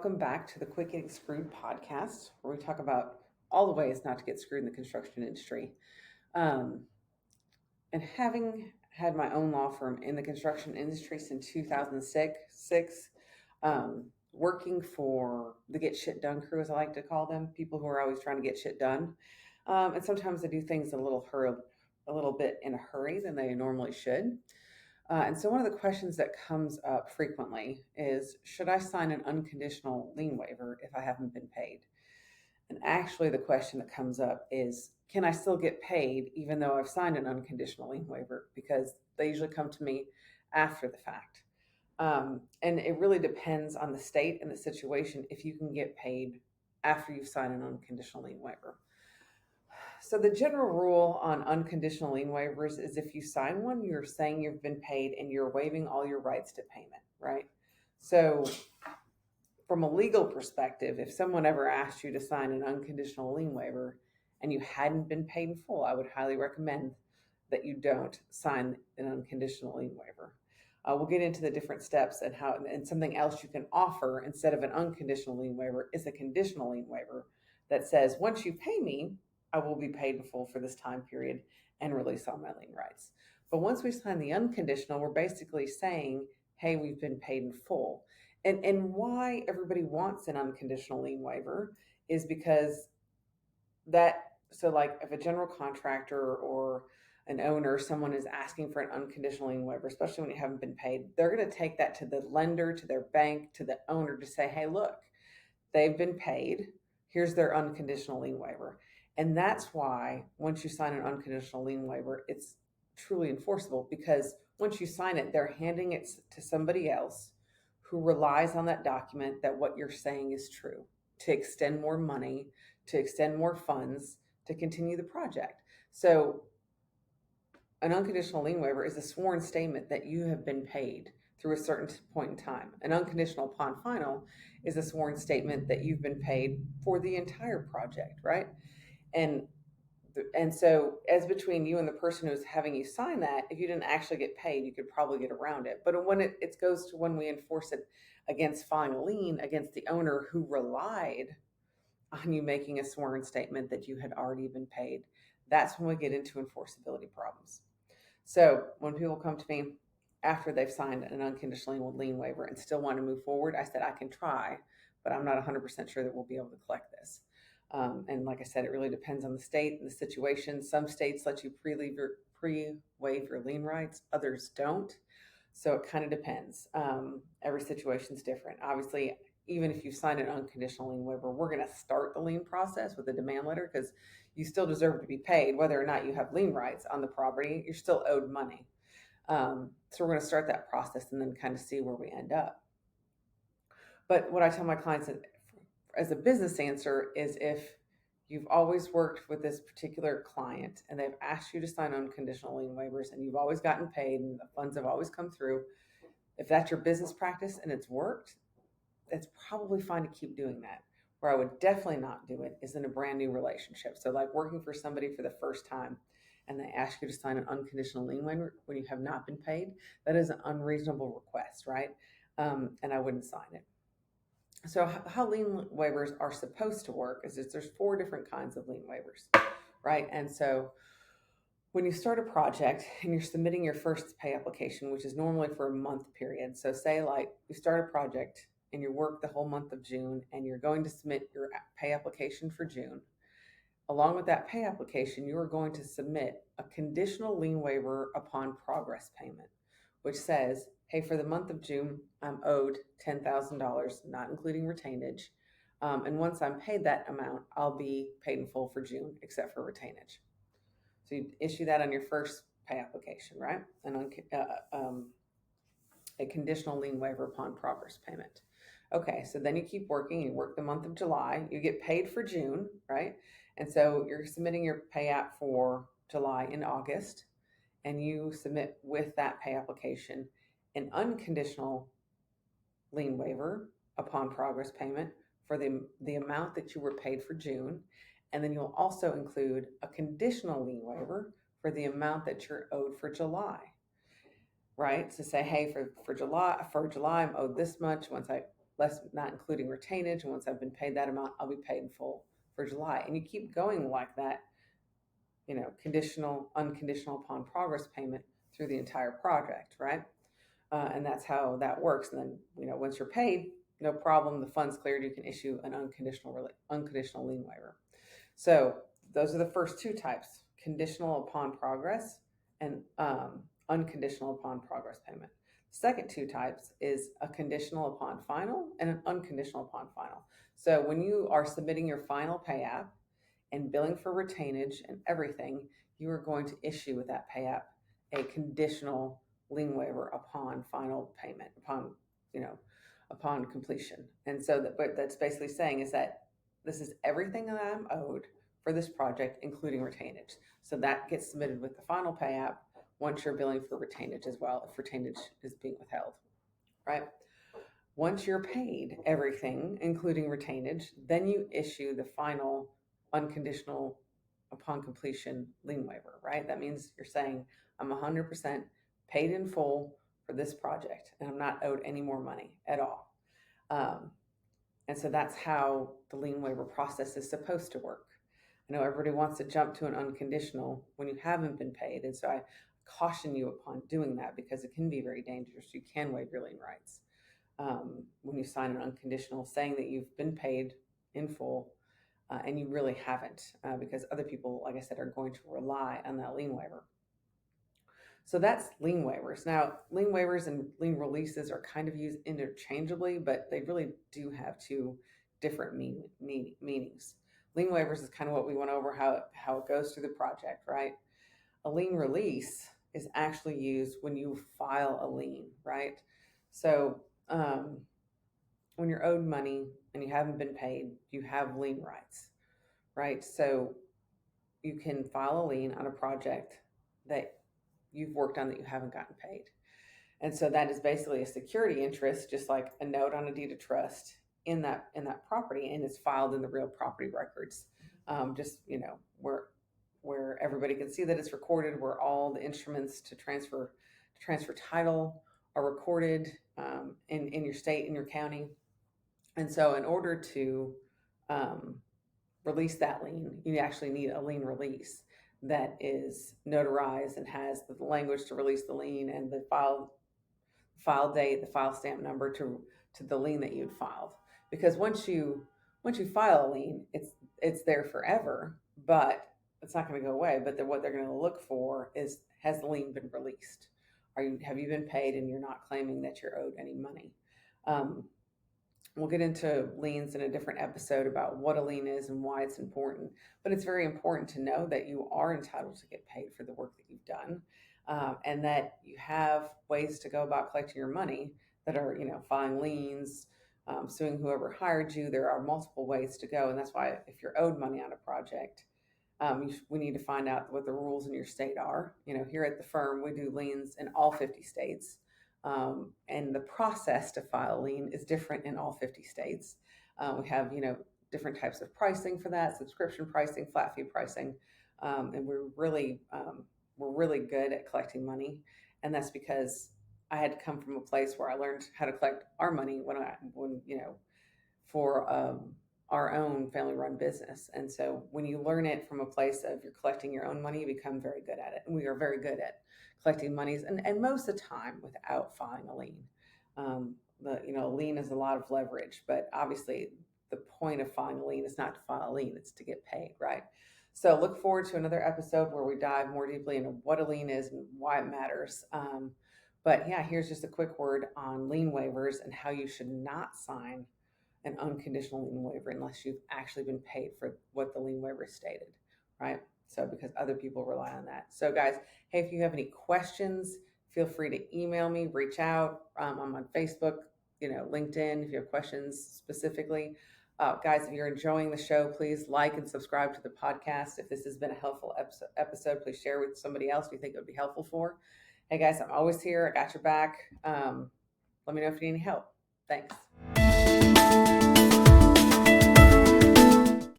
welcome back to the Quit Getting Screwed podcast, where we talk about all the ways not to get screwed in the construction industry. Um, and having had my own law firm in the construction industry since 2006, working for the Get Shit Done crew, as I like to call them, people who are always trying to get shit done. And sometimes they do things a little bit in a hurry than they normally should. And so one of the questions that comes up frequently is, should I sign an unconditional lien waiver if I haven't been paid? And actually the question that comes up is, can I still get paid even though I've signed an unconditional lien waiver? Because they usually come to me after the fact. And it really depends on the state and the situation if you can get paid after you've signed an unconditional lien waiver. So the general rule on unconditional lien waivers is if you sign one, you're saying you've been paid and you're waiving all your rights to payment, right? So from a legal perspective, if someone ever asked you to sign an unconditional lien waiver and you hadn't been paid in full, I would highly recommend that you don't sign an unconditional lien waiver. We'll get into the different steps and something else you can offer instead of an unconditional lien waiver is a conditional lien waiver that says, once you pay me, I will be paid in full for this time period and release all my lien rights. But once we sign the unconditional, we're basically saying, hey, we've been paid in full. And why everybody wants an unconditional lien waiver is because like if a general contractor or an owner, someone is asking for an unconditional lien waiver, especially when you haven't been paid, they're going to take that to the lender, to their bank, to the owner to say, hey, look, they've been paid. Here's their unconditional lien waiver. And that's why once you sign an unconditional lien waiver, it's truly enforceable, because once you sign it, they're handing it to somebody else who relies on that document that what you're saying is true, to extend more money, to extend more funds, to continue the project. So an unconditional lien waiver is a sworn statement that you have been paid through a certain point in time. An unconditional upon final is a sworn statement that you've been paid for the entire project, right? And so as between you and the person who's having you sign that, if you didn't actually get paid, you could probably get around it. But when it goes to when we enforce it against filing a lien against the owner who relied on you making a sworn statement that you had already been paid, that's when we get into enforceability problems. So when people come to me after they've signed an unconditional lien waiver and still want to move forward, I said, I can try, but I'm not 100% sure that we'll be able to collect this. And like I said, it really depends on the state and the situation. Some states let you pre-waive your lien rights, others don't. So it kind of depends. Every situation's different. Obviously, even if you sign an unconditional lien waiver, we're going to start the lien process with a demand letter, because you still deserve to be paid. Whether or not you have lien rights on the property, you're still owed money. So we're going to start that process and then kind of see where we end up. But what I tell my clients as a business answer is, if you've always worked with this particular client and they've asked you to sign unconditional lien waivers and you've always gotten paid and the funds have always come through, if that's your business practice and it's worked, that's probably fine to keep doing that. Where I would definitely not do it is in a brand new relationship. So like working for somebody for the first time and they ask you to sign an unconditional lien waiver when you have not been paid, that is an unreasonable request, right? And I wouldn't sign it. So how lien waivers are supposed to work is there's 4 different kinds of lien waivers, right? And so when you start a project and you're submitting your first pay application, which is normally for a month period. So say like you start a project and you work the whole month of June and you're going to submit your pay application for June. Along with that pay application, you are going to submit a conditional lien waiver upon progress payment, which says, hey, for the month of June, I'm owed $10,000, not including retainage. And once I'm paid that amount, I'll be paid in full for June, except for retainage. So you issue that on your first pay application, right? And a conditional lien waiver upon progress payment. Okay, so then you keep working, you work the month of July, you get paid for June, right? And so you're submitting your pay app for July and August, and you submit with that pay application an unconditional lien waiver upon progress payment for the amount that you were paid for June. And then you'll also include a conditional lien waiver for the amount that you're owed for July, right? So say, hey, for July, I'm owed this much. Once I less, not including retainage. And once I've been paid that amount, I'll be paid in full for July. And you keep going like that, conditional, unconditional upon progress payment through the entire project, right? And that's how that works. And then, once you're paid, no problem, the fund's cleared, you can issue an unconditional lien waiver. So those are the first two types: conditional upon progress and unconditional upon progress payment. The second two types is a conditional upon final and an unconditional upon final. So when you are submitting your final pay app and billing for retainage and everything, you are going to issue with that pay app a conditional lien waiver upon final payment, upon completion. And so what that's basically saying is that this is everything that I'm owed for this project, including retainage. So that gets submitted with the final pay app once you're billing for retainage as well, if retainage is being withheld, right? Once you're paid everything, including retainage, then you issue the final unconditional upon completion lien waiver, right? That means you're saying I'm 100% paid in full for this project and I'm not owed any more money at all. And so that's how the lien waiver process is supposed to work. I know everybody wants to jump to an unconditional when you haven't been paid. And so I caution you upon doing that because it can be very dangerous. You can waive your lien rights when you sign an unconditional, saying that you've been paid in full and you really haven't, because other people, like I said, are going to rely on that lien waiver. So that's lien waivers. Now, lien waivers and lien releases are kind of used interchangeably, but they really do have two different meanings. Lien waivers is kind of what we went over, how it goes through the project, right? A lien release is actually used when you file a lien, right? So when you're owed money and you haven't been paid, you have lien rights, right? So you can file a lien on a project that you've worked on that you haven't gotten paid. And so that is basically a security interest, just like a note on a deed of trust in that property, and it's filed in the real property records. Where everybody can see that it's recorded, where all the instruments to transfer title are recorded in your state, in your county. And so in order to release that lien, you actually need a lien release that is notarized and has the language to release the lien and the file date, the file stamp number to the lien that you'd filed. Because once you file a lien, it's there forever, but it's not going to go away. But what they're going to look for is, has the lien been released? Have you been paid and you're not claiming that you're owed any money? We'll get into liens in a different episode about what a lien is and why it's important. But it's very important to know that you are entitled to get paid for the work that you've done, and that you have ways to go about collecting your money that are, filing liens, suing whoever hired you. There are multiple ways to go. And that's why if you're owed money on a project, we need to find out what the rules in your state are. Here at the firm, we do liens in all 50 states. And the process to file a lien is different in all 50 states. We have, different types of pricing for that: subscription pricing, flat fee pricing. And we're really good at collecting money. And that's because I had to come from a place where I learned how to collect our money for our own family-run business. And so when you learn it from a place of you're collecting your own money, you become very good at it. And we are very good at collecting monies, and most of the time without filing a lien. A lien is a lot of leverage, but obviously the point of filing a lien is not to file a lien, it's to get paid, right? So look forward to another episode where we dive more deeply into what a lien is and why it matters. But yeah, here's just a quick word on lien waivers and how you should not sign an unconditional lien waiver unless you've actually been paid for what the lien waiver stated, right? So because other people rely on that. So guys, hey, if you have any questions, feel free to email me, reach out. I'm on Facebook, LinkedIn, if you have questions specifically. Guys, if you're enjoying the show, please like and subscribe to the podcast. If this has been a helpful episode, please share with somebody else you think it would be helpful for. Hey guys, I'm always here. I got your back. Let me know if you need any help. Thanks.